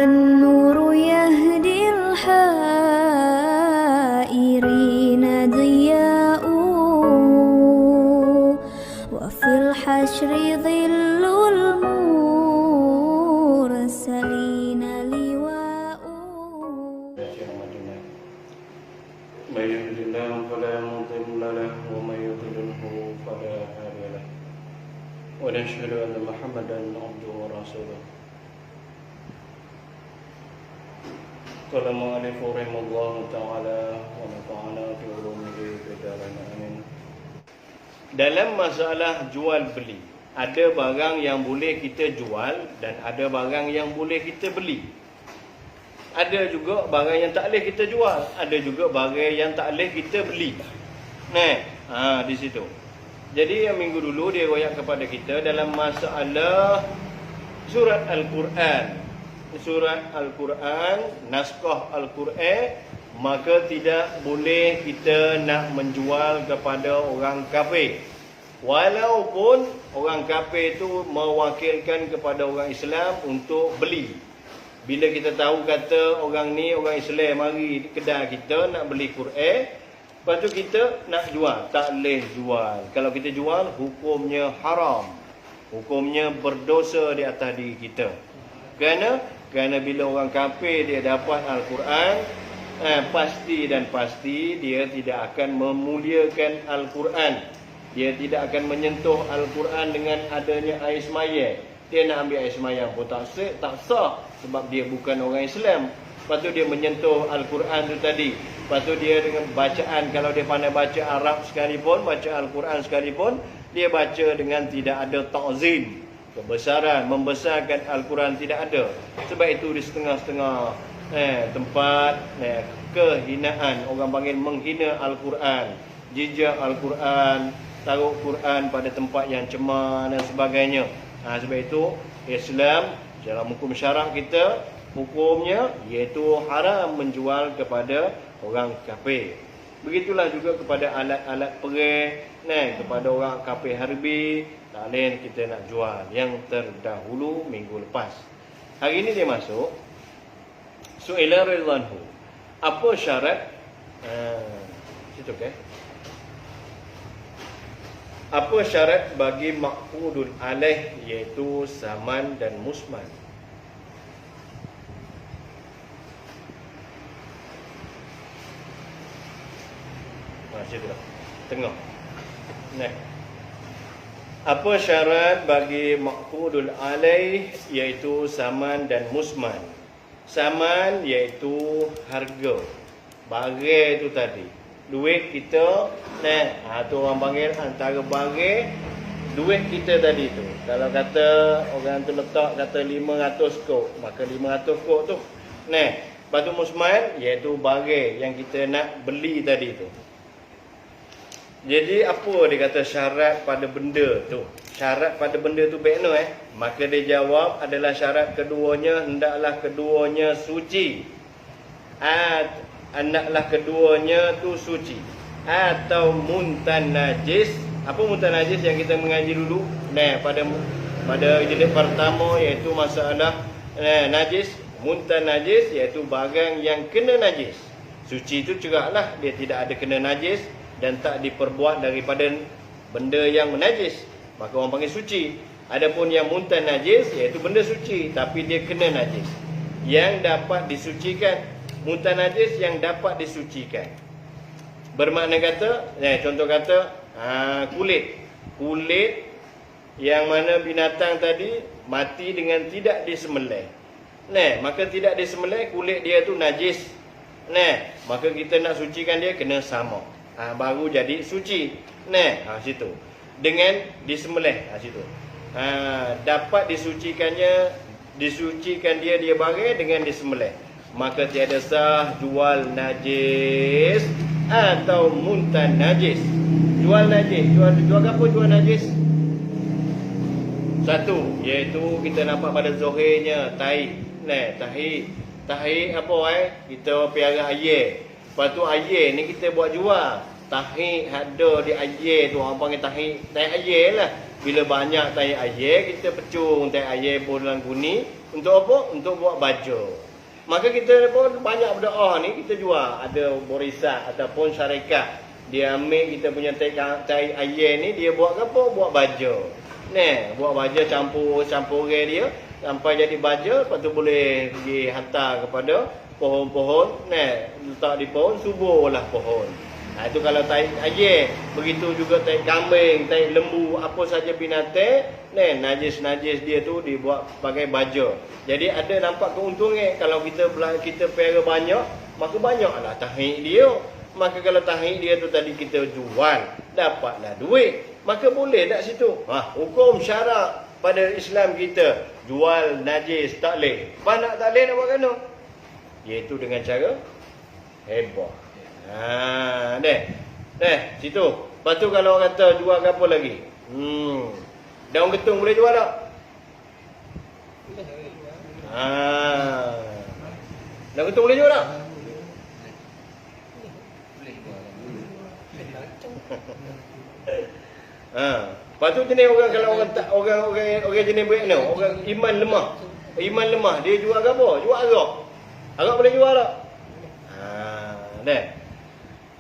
النور يهدي الحائرين ضياء وفي الحشر ظل المرسلين لواء. من يهد الله فلا مضل له ومن يضلله فلا هادي له ونشهد أن محمدا عبده ورسوله. قال المؤلف رحمه الله تعالى ونفعنا في علومه بدارنا amin. Dalam masalah jual beli, ada barang yang boleh kita jual dan ada barang yang boleh kita beli. Ada juga barang yang tak boleh kita jual, ada juga barang yang tak boleh kita beli. Di situ. Jadi yang minggu dulu dia royak kepada kita dalam masalah surat Al-Quran. Surat Al-Quran, naskah Al-Quran, maka tidak boleh kita nak menjual kepada orang kafir. Walaupun orang kafir itu mewakilkan kepada orang Islam untuk beli. Bila kita tahu kata orang ni orang Islam mari kedai kita nak beli Quran, lepas tu kita nak jual, tak boleh jual. Kalau kita jual, hukumnya haram. Hukumnya berdosa di atas diri kita. Kerana bila orang kafir dia dapat Al-Quran, pasti dan pasti dia tidak akan memuliakan Al-Quran. Dia tidak akan menyentuh Al-Quran dengan adanya air semayang. Dia nak ambil air semayang pun tak sah sebab dia bukan orang Islam. Lepas tu dia menyentuh Al-Quran tu tadi. Lepas tu dia dengan bacaan, kalau dia pandai baca Arab sekalipun, baca Al-Quran sekalipun, dia baca dengan tidak ada ta'zim, kebesaran, membesarkan Al-Quran tidak ada. Sebab itu di setengah-setengah tempat kehinaan, orang panggil menghina Al-Quran, jejak Al-Quran, taruh Quran pada tempat yang cemar dan sebagainya. Sebab itu Islam dalam hukum syarak kita, hukumnya iaitu haram menjual kepada orang kafir. Begitulah juga kepada alat-alat perang, kepada orang kafir harbi, tak lain kita nak jual yang terdahulu minggu lepas. Hari ini dia masuk Su'ila radhiyallahu. Apa syarat? Situ ke? Apa syarat bagi maqudul alaih, iaitu saman dan musman? Situlah. Tengok. Apa syarat bagi maqudul alaih, iaitu saman dan musman? Saman iaitu harga barang itu tadi. Duit kita, tu orang panggil antara barang duit kita tadi tu. Kalau kata orang tu letak kata 500 kok, maka 500 kok tu. Lepas tu musman iaitu barang yang kita nak beli tadi tu. Jadi apa dia kata syarat pada benda tu? Syarat pada benda tu baik no Maka dia jawab adalah syarat keduanya hendaklah keduanya suci. Hendaklah keduanya tu suci atau muntan najis. Apa muntan najis yang kita mengaji dulu? Pada jilid pertama iaitu masalah najis. Muntan najis iaitu barang yang kena najis. Suci itu cerahlah, dia tidak ada kena najis dan tak diperbuat daripada benda yang menajis, maka orang panggil suci. Adapun yang muntan najis iaitu benda suci tapi dia kena najis. Yang dapat disucikan, muntan najis yang dapat disucikan. Bermakna kata, contoh kata kulit yang mana binatang tadi mati dengan tidak disembelih. Maka tidak disembelih, kulit dia tu najis. Maka kita nak sucikan dia kena sama. Baru jadi suci. Situ. Dengan disembelih, situ. Dapat disucikan dia barang dengan disembelih. Maka tiada sah jual najis atau muntan najis. Jual najis, jual apa jual najis? Satu, iaitu kita nampak pada zahirnya tahi. Tahi apa kita piara air. Lepas tu air ni kita buat jual. Tahi ada di air tu orang panggil tahi air lah. Bila banyak tai air, kita pecung tai air bolan guni. Untuk apa? Untuk buat baju. Maka kita pun banyak berdoa ni kita jual. Ada borisat ataupun syarikat. Dia ambil kita punya tai air ni, dia buat apa? Buat baju. Buat baju campur dia sampai jadi baju, lepas tu boleh pergi hantar kepada pohon-pohon, letak di pohon, suburlah pohon. Itu kalau tai air. Begitu juga tai kambing, tai lembu, apa saja binatang, najis-najis dia tu dibuat sebagai baju. Jadi ada nampak keuntungan kalau kita pelihara banyak, maka banyaklah tahi dia. Maka kalau tahi dia tu tadi kita jual, dapatlah duit. Maka boleh tak situ? Hukum syarak pada Islam kita, jual najis tak leh. Nak tak leh nak buat kena? Iaitu dengan cara hebah. Situ. Lepas tu kalau orang kata jual ke apa lagi? Daun ketung boleh jual tak? Daun ketung boleh jual tak? Lepas tu jenis orang, kalau orang jenis baik ni, orang iman lemah, dia jual ke apa? Jual arak. Arak boleh jual tak?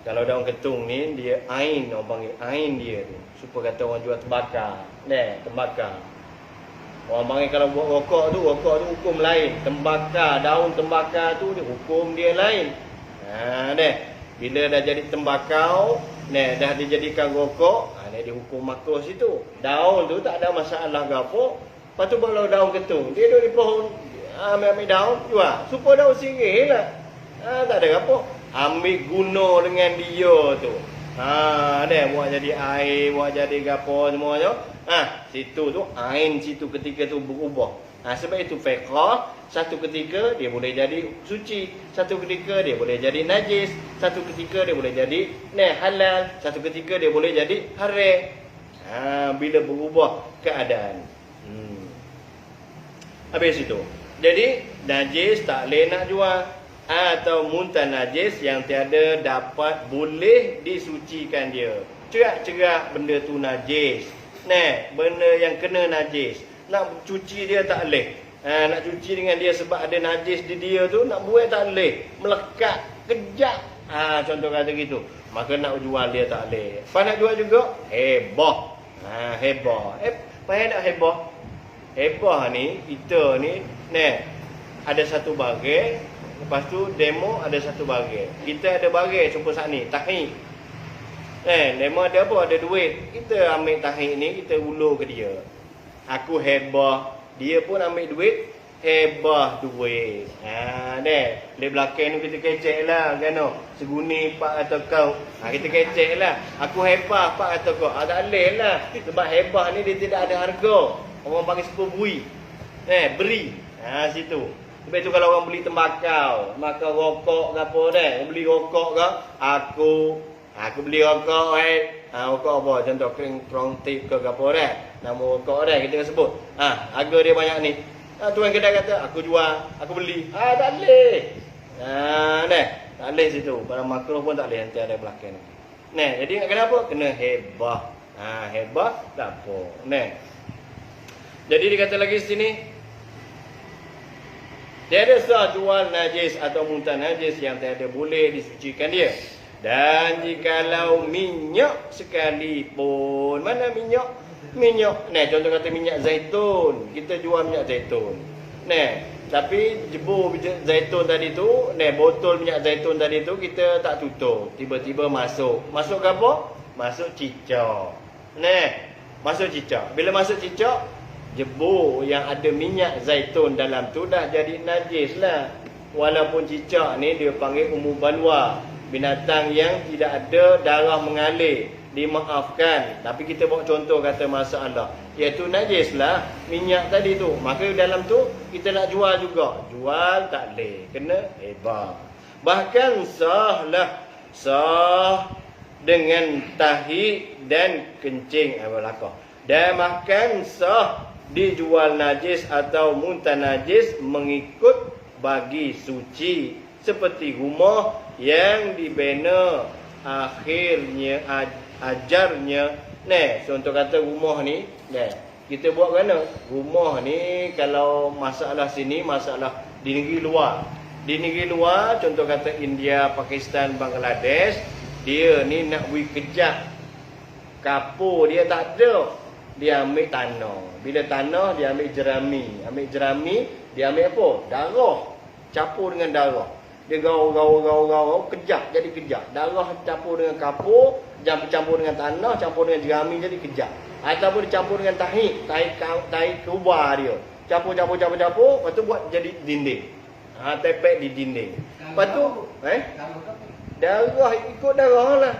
Kalau daun ketung ni, dia ain, orang panggil ain dia tu. Supaya kata orang jual tembakar. Tembakar. Orang panggil kalau buat rokok tu hukum lain. Tembakar, daun tembakar tu hukum dia lain. Bila dah jadi tembakau, dah dijadikan rokok, dia hukum makruh situ. Daun tu tak ada masalah ke apa. Lepas tu kalau daun ketung, dia duduk di pohon, ambil daun, jual. Supaya daun sirih lah. Tak ada apa. Ambil guna dengan dia tu. Buat jadi air, buat jadi gapo semuanya. Situ tu ain situ ketika tu berubah. Sebab itu fiqh, satu ketika dia boleh jadi suci, satu ketika dia boleh jadi najis, satu ketika dia boleh jadi halal, satu ketika dia boleh jadi haram. Bila berubah keadaan. Habis itu. Jadi najis tak boleh nak jual. Atau muntah najis yang tiada dapat boleh disucikan dia. Cerak-cerak benda tu najis. Benda yang kena najis. Nak cuci dia tak boleh. Nak cuci dengan dia sebab ada najis di dia tu, nak buat tak boleh. Melekat, kejap. Contoh kata gitu. Maka nak jual dia tak boleh. Apa nak jual juga? Hebah. Hebah. Payah nak hebah. Hebah ni, kita ni, ada satu bagai. Lepas tu demo ada satu bagai. Kita ada bagai cuba saat ni, tahi. Demo ada apa? Ada duit. Kita ambil tahi ni, kita ulur ke dia. Aku hebah, dia pun ambil duit, hebah duit. Di belakang tu kita kecek lah kan. Seguni pak atau kau. Kita kecek lah. Aku hebah pak atau kau. Tak boleh lah. Sebab hebah ni dia tidak ada harga. Orang panggil sepubui. Beri. Situ. Sebab itu kalau orang beli tembakau, maka rokok ke apa beli rokok ke, aku beli rokok rokok apa, contoh krong tip ke apa nama rokok kita sebut. Harga dia banyak ni. Tuan kedai kata, aku jual, aku beli. Tak boleh. Tak boleh situ. Barang makruh pun tak boleh, nanti ada belakang. Jadi kenapa? Kena hebah. Hebah tak apa. Jadi dikata lagi sini, tiada sah jual najis atau muntah najis yang tiada boleh disucikan dia. Dan jikalau minyak sekalipun, mana minyak? Minyak, contoh kata minyak zaitun, kita jual minyak zaitun. Tapi jebur zaitun tadi tu, botol minyak zaitun tadi tu kita tak tutup, tiba-tiba masuk. Masuk ke apa? Masuk cicak. Masuk cicak. Bila masuk cicak, jebur yang ada minyak zaitun dalam tu dah jadi najis lah. Walaupun cicak ni dia panggil ummu balwa, binatang yang tidak ada darah mengalir, dimaafkan. Tapi kita buat contoh kata masalah, iaitu najis lah minyak tadi tu. Maka dalam tu kita nak jual juga, jual tak boleh, kena hebah. Bahkan sah dengan tahi dan kencing dan bahkan sah dijual najis atau muntah najis mengikut bagi suci, seperti rumah yang dibina ajarnya contoh kata rumah ni, kita buat mana? Rumah ni kalau masalah sini, masalah di negeri luar. Di negeri luar, contoh kata India, Pakistan, Bangladesh, dia ni nak pergi kejap kapur dia tak ada. Dia ambil tanah. Bila tanah, dia ambil jerami. Ambil jerami, dia ambil apa? Darah. Campur dengan darah. Dia gaul, kejap jadi kejap. Darah campur dengan kapur, campur dengan tanah, campur dengan jerami jadi kejap. Ataupun dicampur dengan tahi kubah dia. Campur, lepas tu buat jadi dinding. Tepek di dinding. Lepas tu, darah ikut darah lah.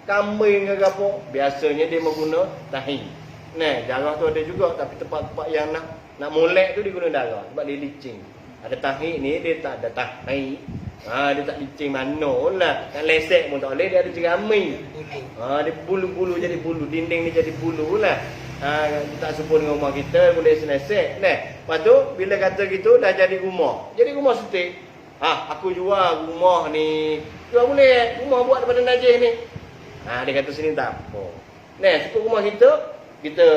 Kambing ke apa, biasanya dia mengguna tahi. Darah tu ada juga, tapi tempat-tempat yang nak molek tu dia guna darah sebab dia licin. Ada tahi ni dia tak ada tahi. Dia tak licin manalah. Nak lesek pun tak boleh, dia ada jerami. Dia bulu-bulu jadi bulu, dinding ni jadi bulu lah. Kita tak serupa dengan rumah kita, boleh selesek. Lepas tu bila kata gitu dah jadi rumah. Jadi rumah setik. Aku jual rumah ni. Jual boleh, rumah buat daripada najis ni. Dia kata sini tak apa. Suka rumah kita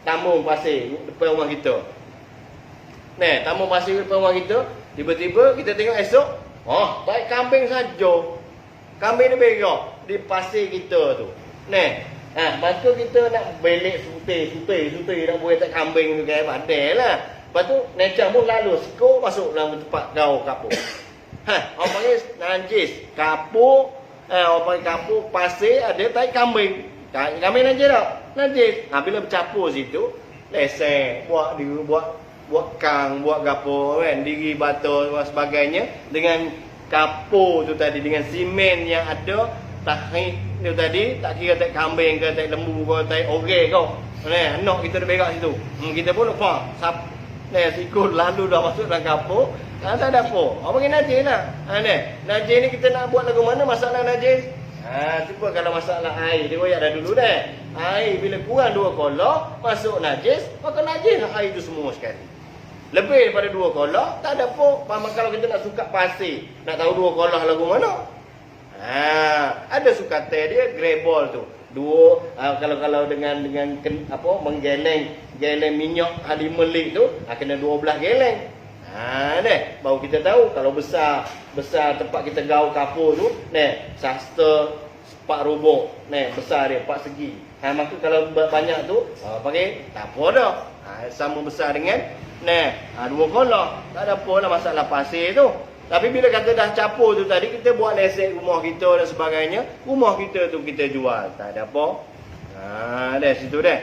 tambung pasir depan rumah kita. Tambung pasir depan rumah kita, tiba-tiba kita tengok esok, baik kambing saja. Kambing dia berak di pasir kita tu. Lepas tu kita nak belik sutai nak buat tak kambing tu kayak badai lah. Lepas tu necang pun lalu skor masuk dalam tempat kau kapur. Orang panggil najis kapur. Orang panggil kapur pasir ada tai kambing. Kambing najis tak? Najis. Bila bercampur situ, lesek, buat kang, buat gapo kan, diri batu dan sebagainya dengan kapur tu tadi, dengan simen yang ada tahi tu tadi, tak kira tai kambing ke tai lembu ke tai orang kau. Anak kita dah berak situ. Kita pun lupa. Sikut lalu dah masuk dalam kapur, tak ada apa. Apa panggil najis lah. Najis ni kita nak buat lagu mana masalah najis? Cuba kalau masalah air, dia royak dah dulu dah. Air bila kurang 2 kolak masuk najis, maka najis air itu semua sekali. Lebih daripada 2 kolak tak ada apa. Kalau kita nak suka pasir, nak tahu 2 kolak lagu mana? Ada sukatan dia grebol tu. Kalau dengan apa menggeleng minyak halimelik tu, kena 12 geleng. Baru kita tahu kalau besar tempat kita gaul kapur tu, sasta 4 rubuk, besar dia 4 segi. Maka kalau banyak tu, panggil tak apa dah. Sama besar dengan 2 kolak. Tak ada apa lah masalah pasir tu. Tapi bila kata dah campur tu tadi, kita buat lesek rumah kita dan sebagainya, rumah kita tu kita jual. Tak ada apa. Dah situ dah.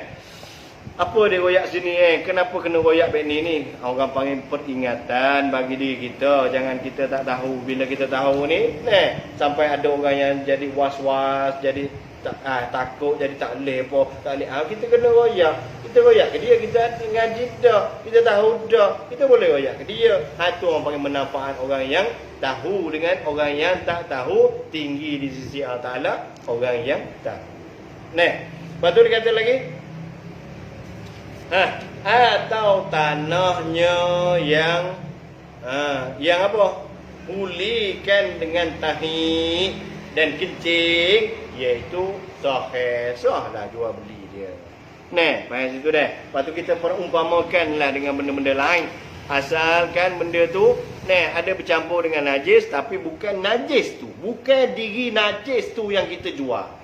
Apa dia royak sini Kenapa kena royak beg ni? Orang panggil peringatan bagi diri kita. Jangan kita tak tahu. Bila kita tahu ni, sampai ada orang yang jadi was-was, jadi takut, jadi tak boleh apa, tak boleh. Kita kena royak. Kita royak ke dia, kita ngaji dah, kita tahu dah, kita boleh royak ke dia. Itu orang panggil manfaat orang yang tahu dengan orang yang tak tahu. Tinggi di sisi Allah Ta'ala orang yang tahu. Lepas tu dia kata lagi, atau tanahnya yang apa? Pulihkan dengan tahi dan kencing, iaitu sah lah jual beli dia. Faham situ dah. Lepas tu kita perumpamakanlah dengan benda-benda lain. Asalkan benda tu ada bercampur dengan najis, tapi bukan najis tu, bukan diri najis tu yang kita jual.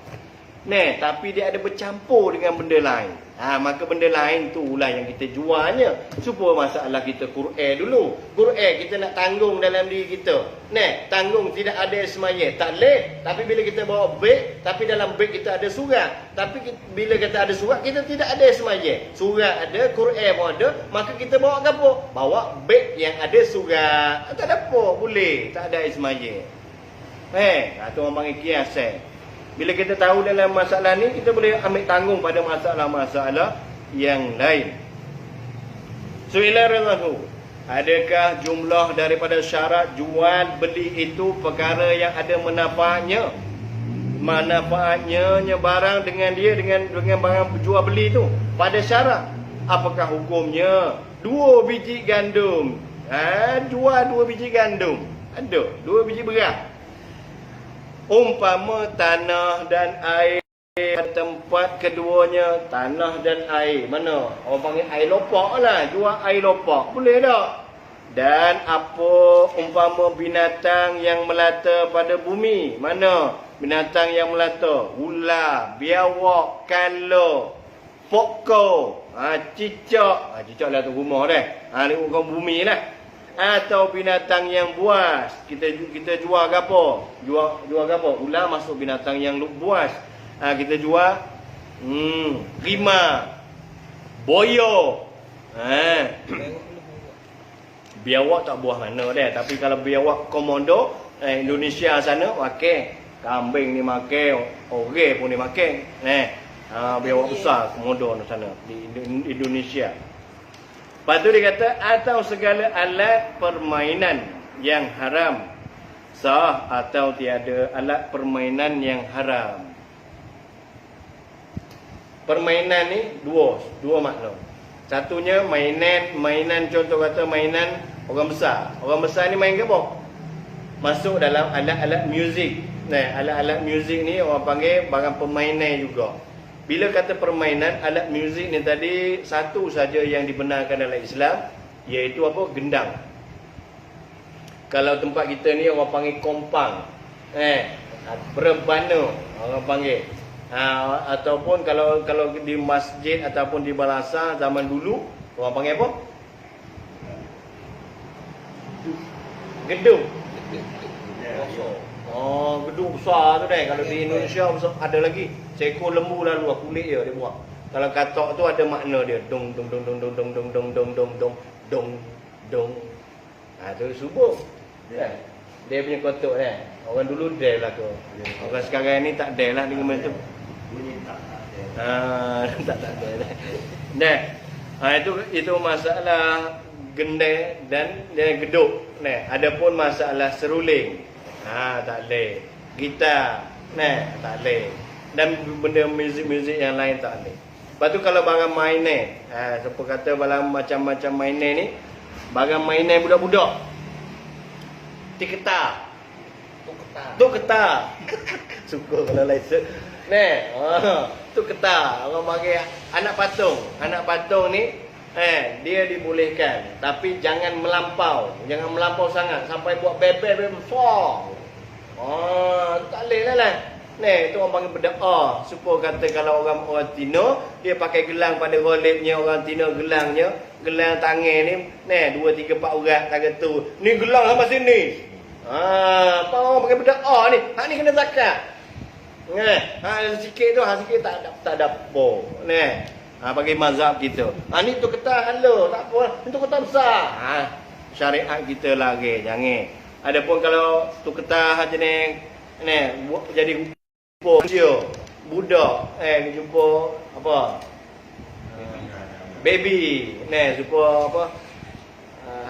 Tapi dia ada bercampur dengan benda lain. Maka benda lain tu lah yang kita jualnya. Supaya masalah kita Quran dulu. Quran kita nak tanggung dalam diri kita. Tanggung tidak ada semaya. Tak boleh. Tapi bila kita bawa beg, tapi dalam beg kita ada surat. Tapi bila kita ada surat, kita tidak ada semaya. Surat ada, Quran pun ada. Maka kita bawa apa? Bawa beg yang ada surat. Tak ada apa. Boleh. Tak ada semaya. Itu orang panggil kias. Bila kita tahu dalam masalah ni, kita boleh ambil tanggung pada masalah-masalah yang lain. Soalan adakah jumlah daripada syarat jual beli itu perkara yang ada manfaatnya? Manfaatnya barang dengan barang jual beli itu pada syarat. Apakah hukumnya? 2 biji gandum. Jual 2 biji gandum. Ada 2 biji beras. Umpama tanah dan air tempat keduanya tanah dan air. Mana? Orang panggil air lopak lah. Jual air lopak. Boleh tak? Dan apa umpama binatang yang melata pada bumi? Mana binatang yang melata? Ular, biawak, kala, pokok, cicak. Cicak lah tu rumah dah. Ni bukan bumi lah. Atau binatang yang buas. Kita jual ke apa? Jual ke apa? Ular masuk binatang yang buas. Kita jual rimau, boyo. Biawak tak buah mana dah. Tapi kalau biawak komodo Indonesia sana okey. Kambing ni makan, orang pun ni makan. Biawak besar komodo di sana di Indonesia. Lepas tu dia kata atau segala alat permainan yang haram. Sah atau tiada alat permainan yang haram. Permainan ni dua makna. Satunya mainan contoh kata mainan orang besar. Orang besar ni main ke apa? Masuk dalam alat-alat muzik. Alat-alat muzik ni orang panggil barang permainan juga. Bila kata permainan, alat muzik ni tadi satu saja yang dibenarkan dalam Islam, iaitu apa? Gendang. Kalau tempat kita ni orang panggil kompang. Berebana orang panggil. Ataupun kalau di masjid ataupun di balasa zaman dulu orang panggil apa? Gedung. Gedung besar tu dah. Kalau di Indonesia besar, ada lagi seekor lembu lalu kulit dia buat. Kalau katak tu ada makna dia dong dong dong dong dong dong dong dong dong dong dong dong dong. Tu subuh. Dia punya kotak dah. Orang dulu dah lah tu. Orang sekarang ni tak dah lah dengan macam tu. Tak ada. Itu masalah gendai dan geduk. Adapun masalah seruling, tak boleh. Gitar, tak boleh. Dan benda muzik-muzik yang lain tak boleh. Lepas tu kalau barang mainan, siapa kata barang macam-macam mainan ni, barang mainan budak-budak. Tiketar. Tuk ketar. Suka kalau license. Tu ketar. Orang panggil anak patung. Anak patung ni dia dibolehkan, tapi jangan melampau. Jangan melampau sangat sampai buat bebel besar. Tak boleh lah. Tu orang panggil berdoa. Supaya kata kalau orang Tino, dia pakai gelang pada golipnya. Orang Tino gelangnya, gelang tangan ni 2, 3, 4 orang tangan tu. Ni gelang sampai sini. Apa orang pakai berdoa ni? Hak ni kena zakat. Sikit tu, sikit tak ada apa. Bagi mazhab kita. Ni tu ketar hala, tak apa. Ni tu ketar besar. Syariat kita lagi, jangan. Adapun kalau tu ketar jenis jadi jumpa dia budak, jumpa apa? Baby. Jumpa apa?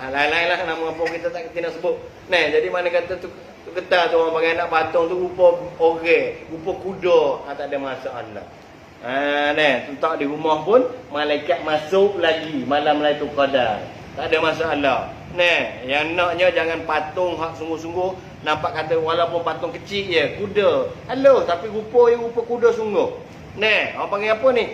Lain-lain lah nama apa kita tak kena sebut. Jadi mana kata tu ketar tu orang panggil anak patung tu rupa orang, rupa kuda, tak ada masalah. Letak di rumah pun malaikat masuk lagi malam Lailatul Qadar. Tak ada masalah. Yang naknya jangan patung hak sungguh-sungguh, nampak kata walaupun patung kecil je, kuda. Tapi rupa kuda sungguh. Orang panggil apa ni?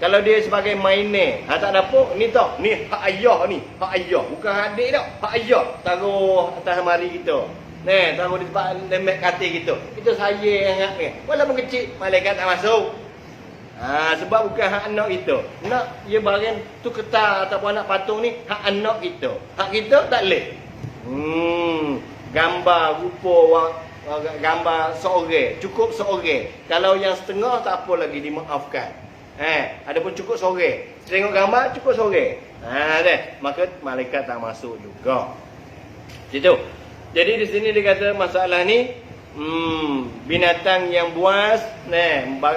Kalau dia sebagai mainan, tak ada apa. Ni tak. Ni hak ayah ni. Hak ayah. Bukan adik tak. Hak ayah. Taruh atas lemari kita. Taruh di tempat lembek katil kita. Kita sayang sangat ni. Walaupun kecil, malaikat tak masuk. Sebab bukan hak anak kita. Nak dia barang tu ketar ataupun anak patung ni, hak anak kita. Hak kita tak boleh. Gambar, rupa, gambar seorang, cukup seorang. Kalau yang setengah tak apa lagi, dimaafkan. Adapun cukup seorang, tengok gambar cukup seorang. Maka malaikat tak masuk juga. Situ. Jadi di sini dia kata masalah ni binatang yang buas,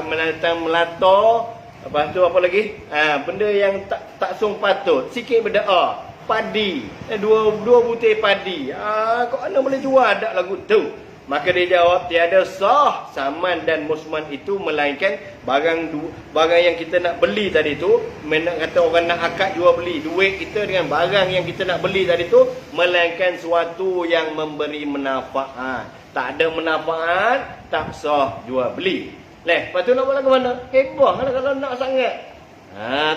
binatang melata, lepas tu apa lagi? Benda yang tak sung patut. Sikit berdoa. Padi. Dua butir padi. Kok mana boleh jual tak lagu tu? Maka dia jawab, tiada sah saman dan musman itu melainkan barang yang kita nak beli tadi tu. Nak kata orang nak akad jual beli duit kita dengan barang yang kita nak beli tadi tu, melainkan suatu yang memberi manfaat. Tak ada manfaat, tak sah jual beli. Lepas tu nak buat lagu mana? Heboh kalau nak sangat.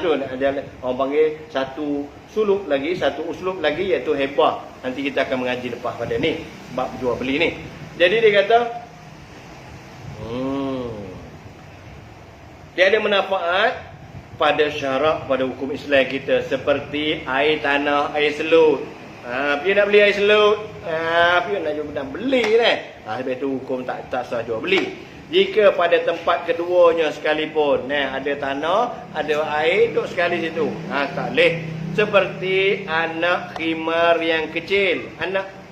Tu ada orang panggil satu suluk lagi, satu uslub lagi, iaitu heboh. Nanti kita akan mengaji lepas pada ni bab jual beli ni. Jadi dia kata dia ada manfaat pada syarak, pada hukum Islam kita, seperti air tanah, air selut. Dia nak beli air selut, dia nak beli kan. Sebab itu hukum tak sah jual beli. Jika pada tempat keduanya sekalipun, ada tanah, ada air, duduk sekali situ, tak boleh. Seperti anak khimar yang kecil.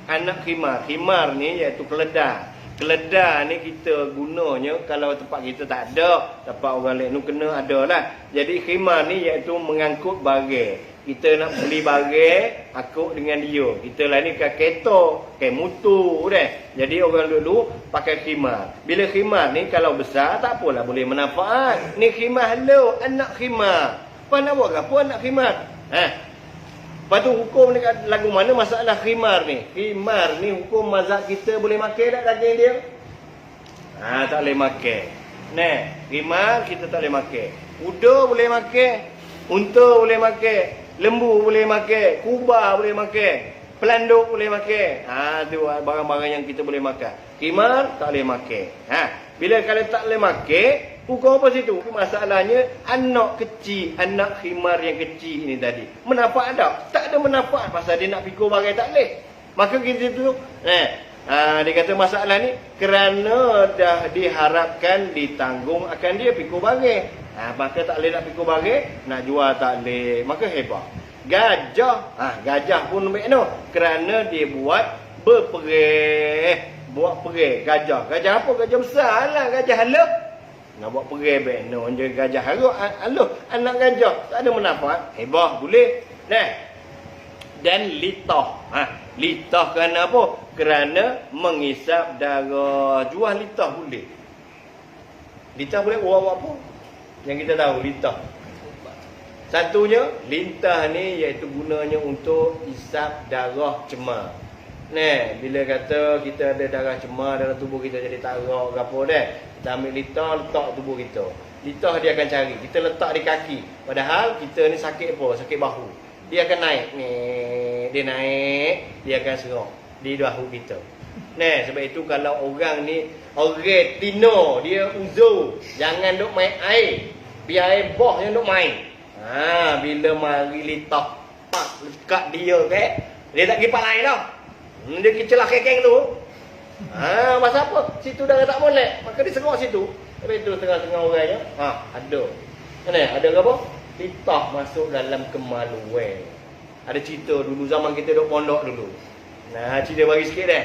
Anak khimar ni iaitu keledar. Keledar ni kita gunanya kalau tempat kita tak ada, tempat orang lain kena ada lah. Jadi khimar ni iaitu mengangkut barang. Kita nak beli barang, akut dengan dia. Kita lah ni kan kereta, kan motor dah. Jadi orang dulu pakai khimar. Bila khimar ni kalau besar tak apalah, boleh manfaat. Ni khimar lo, anak khimar. Apa nak buat apa anak khimar? Lepas tu hukum ni lagu mana masalah khimar ni? Khimar ni hukum mazhab kita boleh makan tak daging dia? Tak boleh makan. Khimar kita tak boleh makan. Kuda boleh makan, unta boleh makan, lembu boleh makan, kubah boleh makan, pelanduk boleh makan. Tu barang-barang yang kita boleh makan. Khimar tak boleh makan. Bila kalau tak boleh makan, hukum apa situ? Masalahnya anak kecil, anak khimar yang kecil ini tadi. Manfaat tak? Tak ada manfaat pasal dia nak pikul barang tak boleh. Maka kita tu dia kata masalah ni kerana dah diharapkan ditanggung akan dia pikul barang. Maka tak boleh nak pikul barang, nak jual tak boleh. Maka hebat. Gajah pun baik kerana dia buat berperih. Buat perih gajah. Gajah apa? Gajah besar lah. Gajah halus. Nak buat perih baik je gajah halus. Anak gajah. Tak ada manfaat. Hebah boleh. Dan litah. Litah kerana apa? Kerana mengisap darah. Jual litah boleh. Litah boleh buat apa? Yang kita tahu litah. Satunya, litah ni iaitu gunanya untuk isap darah cemar. Bila kata kita ada darah cemar dalam tubuh kita, jadi tarak ke apa dah, kita ambil litah, letak tubuh kita. Litah dia akan cari, kita letak di kaki. Padahal kita ni sakit apa? Sakit bahu. Dia akan naik. Dia naik, dia akan serok di bahu kita. Sebab itu kalau orang ni, orang tino, dia uzur, jangan duk main air. Biar air boh yang duk main. Bila mari litah, lekat dia dia tak pergi part lain dah. Dia celah kekeng tu. Masa apa? Situ dah tak molek. Maka dia serok situ. Tapi itu tengah-tengah orangnya. Ada. Ada ke apa? Litah masuk dalam kemaluan. Ada cerita dulu zaman kita duduk pondok dulu. Cerita bagi sikit dah.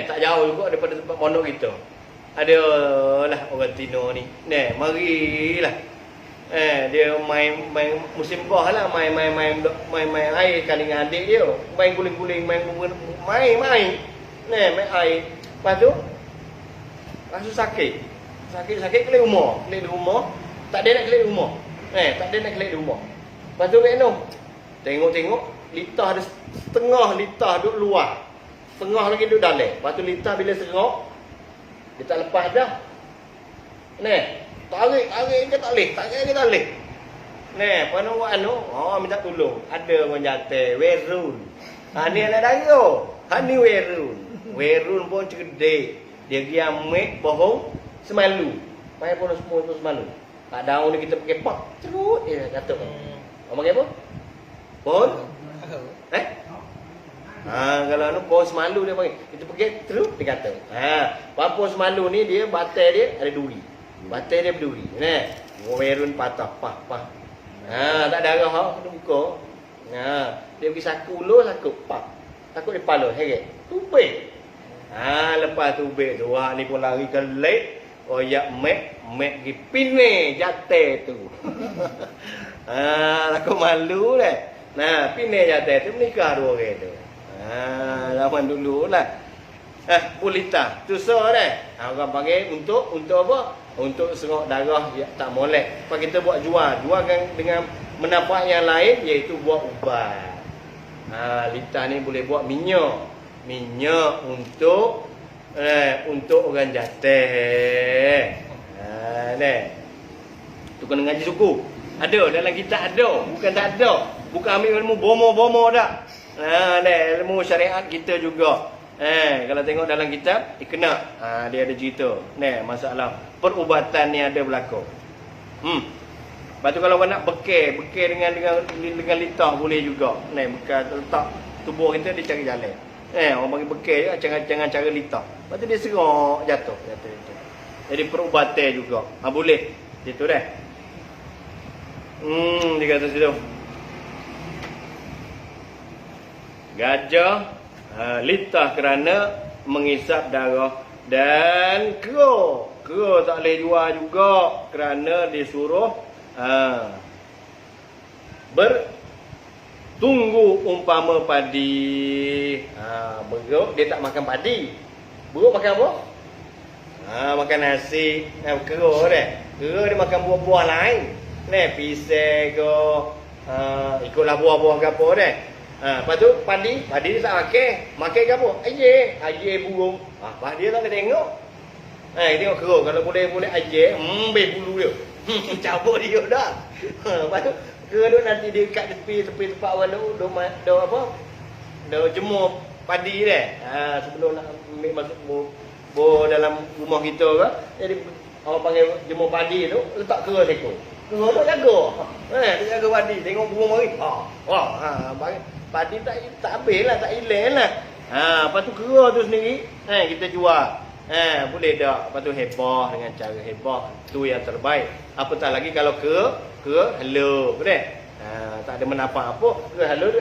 Tak jauh juga daripada tempat pondok kita. Ada lah orang Tino ni. Marilah. Dia main musim bah lah, main air kali dengan adik dia. Main guling-guling, main main air. Lepas tu rasa sakit kelih rumah. Tak ada nak kelih rumah. Tak ada nak kelih rumah. Lepas tu tengok litah ada setengah litah duduk luar. Setengah lagi duduk dalam. Lepas tu litah bila serok, dia tak lepas dah. Tarik ke tak boleh, tarik ke tak boleh. Pernah buat minta tolong. Ada orang jatuh, werun. Ni anak dara. Ni werun. Werun pun cerdik. Dia pergi ambil bohong semalu. Main pun semalu. Tak daun ni kita pakai pak. Cerut dia jatuh. Orang pakai apa? Pohon? Kalau pohon semalu dia panggil. Kita pakai terus dia kata. Pohon semalu ni dia batai dia ada duri. Batai dia berduri. Werun patah. Pah. Tak darah kena buka. Dia pergi saku ulur, saku pak. Takut dia pala, heret. Tubik. Lepas tubik tu, ni pun lari ke lek. Oyak mek pergi pine jatuh tu. Aku malu dah. Pine jatuh tu menikah dua orang tu. Zaman dulu lah. Pulita. Tu so dah. Orang panggil untuk apa? Untuk serok darah tak molek. Lepas kita buat jual dengan manfaat yang lain, iaitu buat ubat. Litah ni boleh buat minyak untuk untuk orang jatah. Tu kena ngaji suku. Ada dalam kitab ada, bukan tak ada. Bukan ambil ilmu bomo-bomo dak. Ilmu syariat kita juga. Kalau tengok dalam kitab, kena. Dia ada cerita. Masalah perubatan ni ada berlaku. Lepas tu kalau nak bekal dengan litah boleh juga. Bekal letak tubuh kita dia cari jalan. Orang bagi bekal jangan cara litah. Lepas tu dia serok jatuh. Jadi perubatan juga. Boleh. Itu dah. Dia kata situ. Gajah litah kerana mengisap darah dan kera tak boleh jual juga kerana disuruh bertunggu umpama padi. Beruk dia tak makan padi. Beruk makan apa? Makan nasi. Kera dia makan buah-buah lain. Pisang ke ikutlah buah-buah ke apa dah. Lepas tu padi dia tak makan ke apa? Air burung. Dia tak boleh tengok. Tengok kera kalau boleh air, ambil bulu dia. Cabut dia dah. Lepas tu kera tu nanti dia kat tepi tempat orang dah apa? Dah jemur padi dah. Sebelum nak ambil masuk dalam rumah kita ke, jadi orang panggil jemur padi tu letak kera sekor. Kera tu jaga. Dia jaga padi, tengok burung mari. Padi tak habis lah, tak hilang lah. Lepas tu kera tu sendiri kita jual. Boleh tak? Lepas tu hebah dengan cara hebah. Tu yang terbaik. Apatah lagi kalau kera hello. Betul? Tak ada menapak apa. Kera hello tu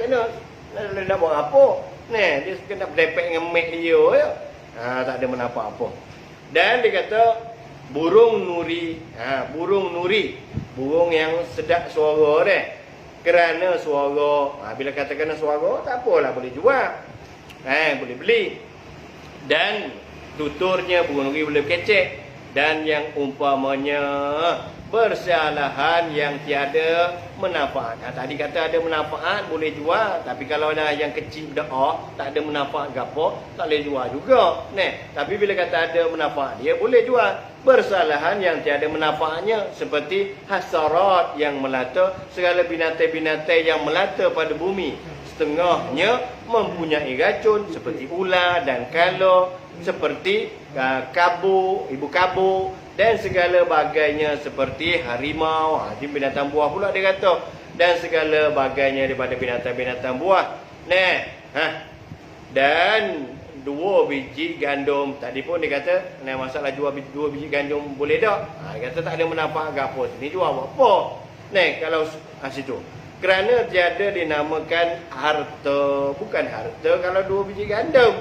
nak buat apa? Dia kena berlepek dengan mek dia je. Tak ada menapak apa. Dan dia kata burung nuri. Burung yang sedap suara dia. Kerana suara. Bila katakan suara, tak apalah boleh jual. Boleh beli. Dan tuturnya burung nuri boleh kecek. Dan yang umpamanya bersalahan yang tiada manfaat. Tadi kata ada manfaat boleh jual, tapi kalau dah yang kecil dah tak ada manfaat gapo, tak boleh jual juga. Tapi bila kata ada manfaat dia boleh jual. Bersalahan yang tiada manfaatnya seperti hasarat yang melata, segala binatang-binatang yang melata pada bumi. Setengahnya mempunyai racun seperti ular dan kala, seperti ibu kabur dan segala bagainya seperti harimau. Ini binatang buah pula dia kata. Dan segala bagainya daripada binatang-binatang buah. Dan 2 biji gandum. Tadi pun dia kata masalah jual 2 biji gandum boleh tak? Dia kata tak ada manfaat ke apa. Sini jual apa? Kalau situ. Kerana tiada dinamakan harta. Bukan harta kalau 2 biji gandum.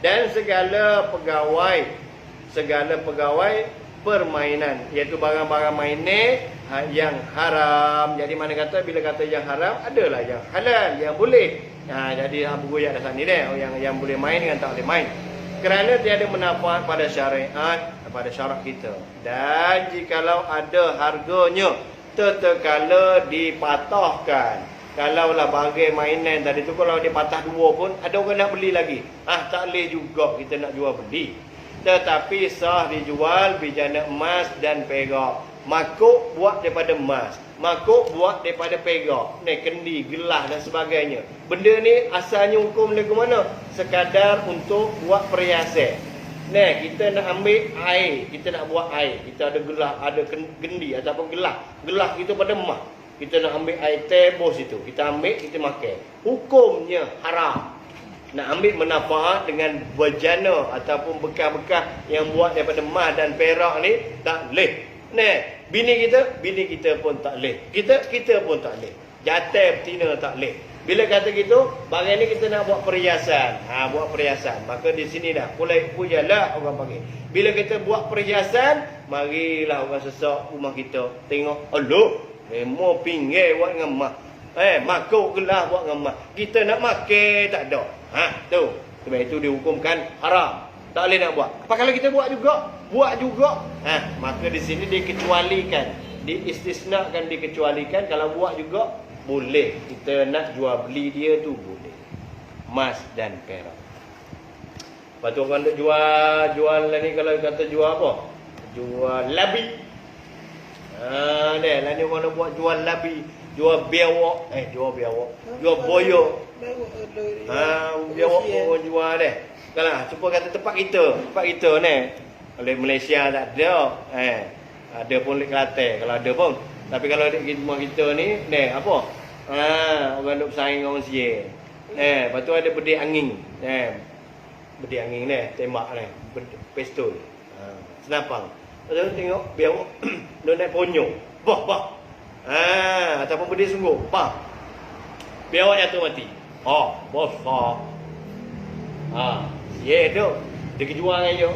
Dan segala pegawai permainan, iaitu barang-barang mainan yang haram. Jadi mana kata bila kata yang haram, adalah yang halal, yang boleh. Jadi buku dah sana ni yang boleh main dengan tak boleh main. Kerana tiada manfaat pada syariat, pada syarak kita. Dan jikalau ada harganya, tetekala dipatahkan. Kalaulah bagai mainan tadi tu, kalau dia patah 2 pun, ada orang nak beli lagi. Tak boleh juga kita nak jual beli. Tetapi sah dijual bijana emas dan perak. Makuk buat daripada emas, makuk buat daripada perak. Kendi, gelas dan sebagainya. Benda ni asalnya hukum lagu mana? Sekadar untuk buat perhiasan. Kita nak ambil air, kita nak buat air. Kita ada gelas, ada kendi ataupun gelas. Gelas kita pada emas. Kita nak ambil air tebus itu. Kita ambil, kita makan. Hukumnya haram. Nak ambil manfaat dengan bejana ataupun bekas-bekas yang buat daripada emas dan perak ni, tak boleh. Bini kita pun tak boleh. Kita pun tak boleh. Jatah betina tak boleh. Bila kata gitu, barang ni kita nak buat perhiasan. Buat perhiasan. Maka di sini dah pujalah orang panggil. Bila kita buat perhiasan, marilah orang sesak rumah kita tengok, Allah, mau pinggir buat dengan emas. Makuk gelas buat dengan emas. Kita nak makan tak ada. Tu. Sebab itu dihukumkan haram. Tak boleh nak buat. Apa kalau kita buat juga? Buat juga. Maka di sini dikecualikan. Diistisnakan, dikecualikan. Kalau buat juga, boleh. Kita nak jual beli dia tu boleh. Emas dan perak. Lepas tu orang duk jual lah ni, kalau kata jual apa? Jual labi. Lah ni orang nak buat jual labi, jual biawak, jual boyo. Biawak orang jual deh. Kalau cuba kata tempat kita ni oleh Malaysia tak ada. Ada pun di Kelantan kalau ada pun. Tapi kalau di rumah kita ni apa? Orang duk bersaing dengan orang siye. Lepas tu ada bedil angin. Bedil angin ni, tembak ni, pistol. Senapang. Lepas tu tengok biawak dia naik ponyok. Bah. Ataupun bedil sungguh. Bah. Biawak jatuh mati. Bosah. Siye tu. Dia kejual dengan dia.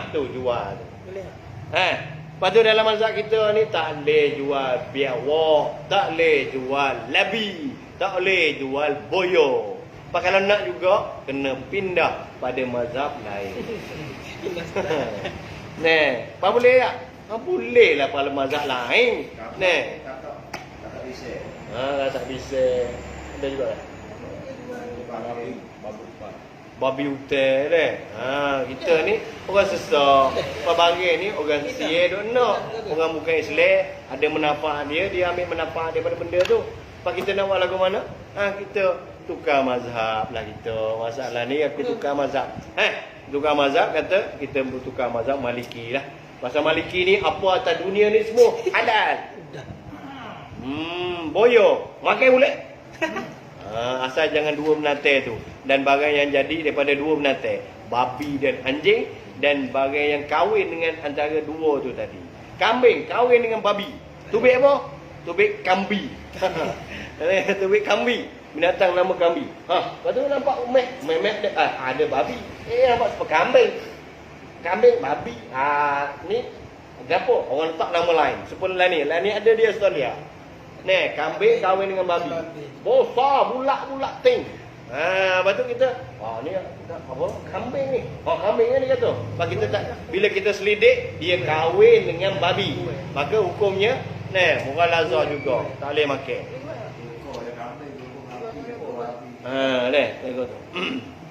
Tu jual tu. Boleh tak? Lepas tu dalam mazhab kita ni tak boleh jual biawak, tak boleh jual labi, tak boleh jual boyo. Kalau nak juga kena pindah pada mazhab lain. Apa boleh tak? Boleh lah pada mazhab lain. Tak bisa. Tak bisa. Ada juga tak? Babi hutan deh. Kita ni orang sesak. Pabangil ni orang siye duk nak. Orang bukan Islam, ada manfaat dia ambil manfaat daripada benda tu. Pak kita nak buat lagu mana? Kita tukar mazhab lah kita. Masalah ni aku tukar mazhab. Tukar mazhab kata kita bertukar mazhab Maliki lah. Pasal Maliki ni apa atas dunia ni semua halal. Boyo, makan boleh. Asal jangan dua menatai tu. Dan barang yang jadi daripada dua menatai, babi dan anjing, dan barang yang kahwin dengan antara dua tu tadi. Kambing kahwin dengan babi. Tubik apa? Tubik kambi. Tubik kambi. Binatang nama kambi. Lepas tu nampak memek ada babi. Nampak seperti kambing. Kambing, babi. Ni apa? Orang letak nama lain. Seperti lah ni ada di Australia. Ni kambing kahwin dengan babi. Besar bulak-bulak ting. Lepas tu kita ni apa? Kambing ni. Kambing ni dia kata. Lepas kita tak, bila kita selidik dia kahwin dengan babi. Maka hukumnya mughalazah juga. Tak boleh makan. Tengok tu.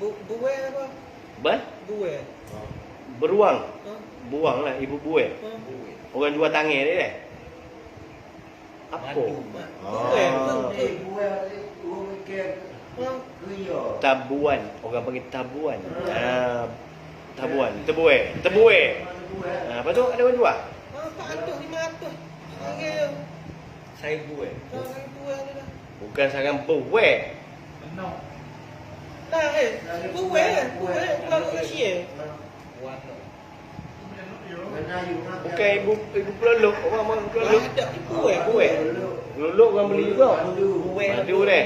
Buai apa? Buai. Beruang. Buang lah, ibu buai. Orang jual tangan dia apa? Tabuan. Orang panggil tabuan. Tabuan. Tebuai. Lepas tu ada orang jual? 400, 500. Saya buat. Bukan sarang buai. Buai kalau kecil. Bukan ibu pelolok. Orang pelolok. Buai. Pelolok orang beli juga. Madu deh.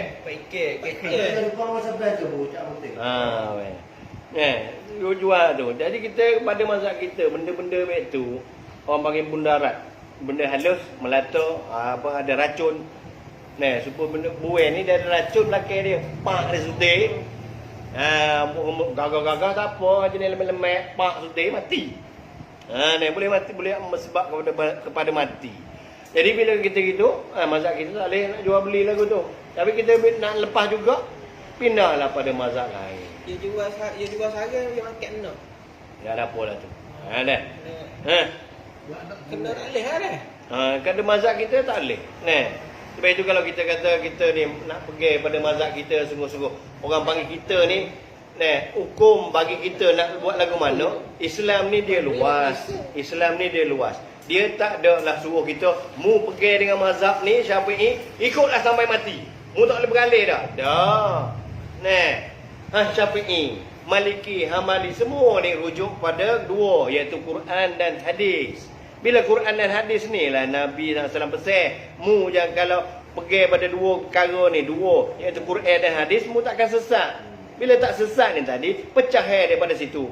Dia jual tu. Jadi kita pada mazhab kita benda-benda baik tu orang panggil bundarat. Benda halus, melata, ada racun. Supaya benda buai ni dia ada racun belakang dia. Pak dia sutih. Gagah-gagah tak apa, jenis lemak-lemak, pak sutih mati. Boleh mati, boleh sebab kepada mati. Jadi bila kita gitu, mazhab kita tak boleh nak jual beli lagu tu. Tapi kita nak lepas juga, pindahlah pada mazhab lain. Dia jual sarang, dia makan nak. Ya ada apa lah tu. Kena tak boleh dah. Kata mazhab kita tak boleh. Sebab itu kalau kita kata kita ni nak pergi pada mazhab kita sungguh-sungguh. Orang panggil kita ni, hukum bagi kita nak buat lagu mana, Islam ni dia luas. Dia tak ada lah suruh kita, mu pergi dengan mazhab ni, Syafi'i, ikutlah sampai mati. Mu tak boleh beralih dah. Syafi'i, Maliki, Hambali, semua ni rujuk pada dua, iaitu Quran dan hadis. Bila Quran dan hadis ni lah Nabi SAW pesan, mu jangan kalau pergi pada dua perkara ni, iaitu Quran dan hadis, mu takkan sesat. Bila tak sesat ni tadi, pecah daripada situ.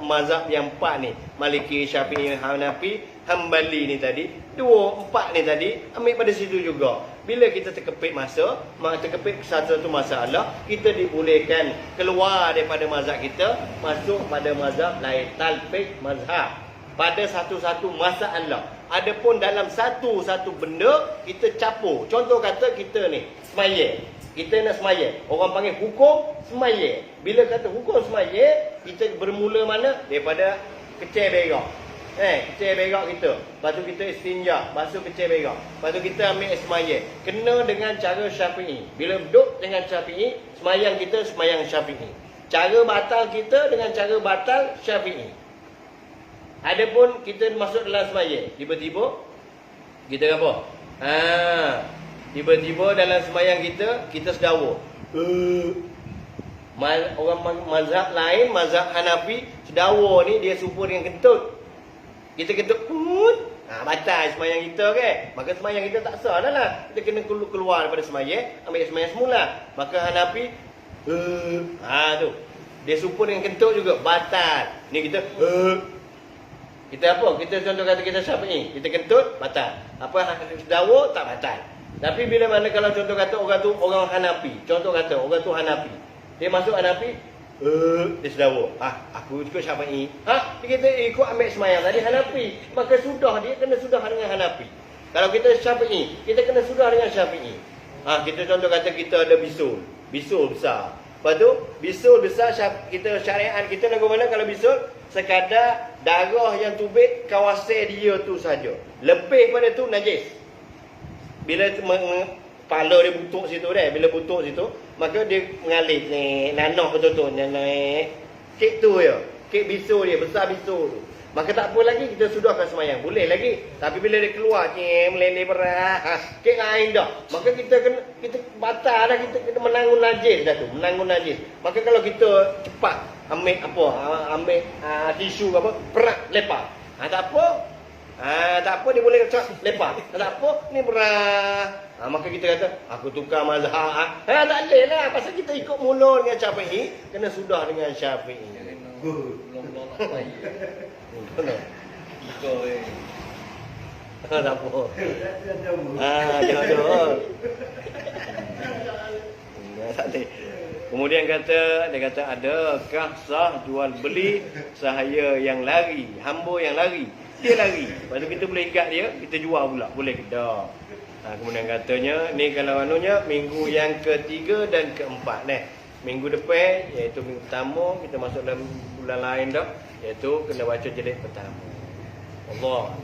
Mazhab yang empat ni, Maliki, Syafi'i, Hanafi, Hambali ni tadi, empat ni tadi, ambil pada situ juga. Bila kita terkepit terkepit satu masalah, kita dibolehkan keluar daripada mazhab kita, masuk pada mazhab lain, talfiq mazhab. Pada satu-satu masalah. Adapun dalam satu-satu benda kita capur. Contoh kata kita ni semaya. Kita nak semaya. Orang panggil hukum semaya. Bila kata hukum semaya, kita bermula mana? Daripada kecil berak. Kecil berak kita. Lepas tu kita istinja, basuh kecil berak. Lepas tu kita ambil semaya. Kena dengan cara Syafi'i. Bila duduk dengan Syafi'i, semayang kita semayang Syafi'i. Cara batal kita dengan cara batal Syafi'i. Adapun kita masuk dalam semaya, tiba-tiba kita apa? Tiba-tiba dalam semayang kita sedawa. Orang mazhab lain, mazhab Hanafi, sedawa ni dia serupa dengan kentut. Kita kentut pun batal semayang kita kan. Maka semayang kita tak sah dah lah. Kita kena keluar daripada semayang, ambil semayang semula. Maka Hanafi tu dia serupa dengan kentut juga, batal. Ni kita kita apa? Kita contoh kata kita Syafi'i, kita kentut batal. Apa sedawa tak batal. Tapi bila mana kalau contoh kata orang tu orang Hanafi, contoh kata orang tu Hanafi, dia masuk Hanafi, dia sedawa. Aku ikut Syafi'i. Dia kata ikut ambil semayang tadi Hanafi. Maka sudah dia kena sudah dengan Hanafi. Kalau kita Syafi'i, kita kena sudah dengan Syafi'i. Kita contoh kata kita ada bisul besar. Lepas tu bisul besar kita syariat kita lagu mana kalau bisul sekadar darah yang tubik kawasan dia tu saja. Lebih pada tu najis. Bila kepala dia butuk situ dah, bila butuk situ, maka dia mengalir ni, nanah betul-betul naik. Kek tu ya, kek bisul dia, besar bisul tu. Maka tak apa lagi, kita sudahkan semayang. Boleh lagi. Tapi bila dia keluar, meleleh berat, kek lain dah. Maka kita batal dah, kita kena menanggung najis dah tu, menanggung najis. Maka kalau kita cepat ambil tisu apa, perak, lepas. Tak apa. Tak apa, dia boleh cepat lepas. Tak apa, ni berat. Maka kita kata, aku tukar mazhab. Tak boleh lah, pasal kita ikut mula dengan Syafi'i, kena sudah dengan Syafi'i. Belum nak saya. Tak apa. Jauh-jauh. Kemudian dia kata adakah sah jual beli sahaya yang lari, hamba yang lari. Dia lari. Lepas tu kita boleh ikat dia, kita jual pula. Boleh ke tak? Kemudian katanya, ni kalau anunya minggu yang ketiga dan keempat. Minggu depan, iaitu minggu pertama, kita masuk dalam bulan lain dah, iaitu kena baca jilid pertama. Allah.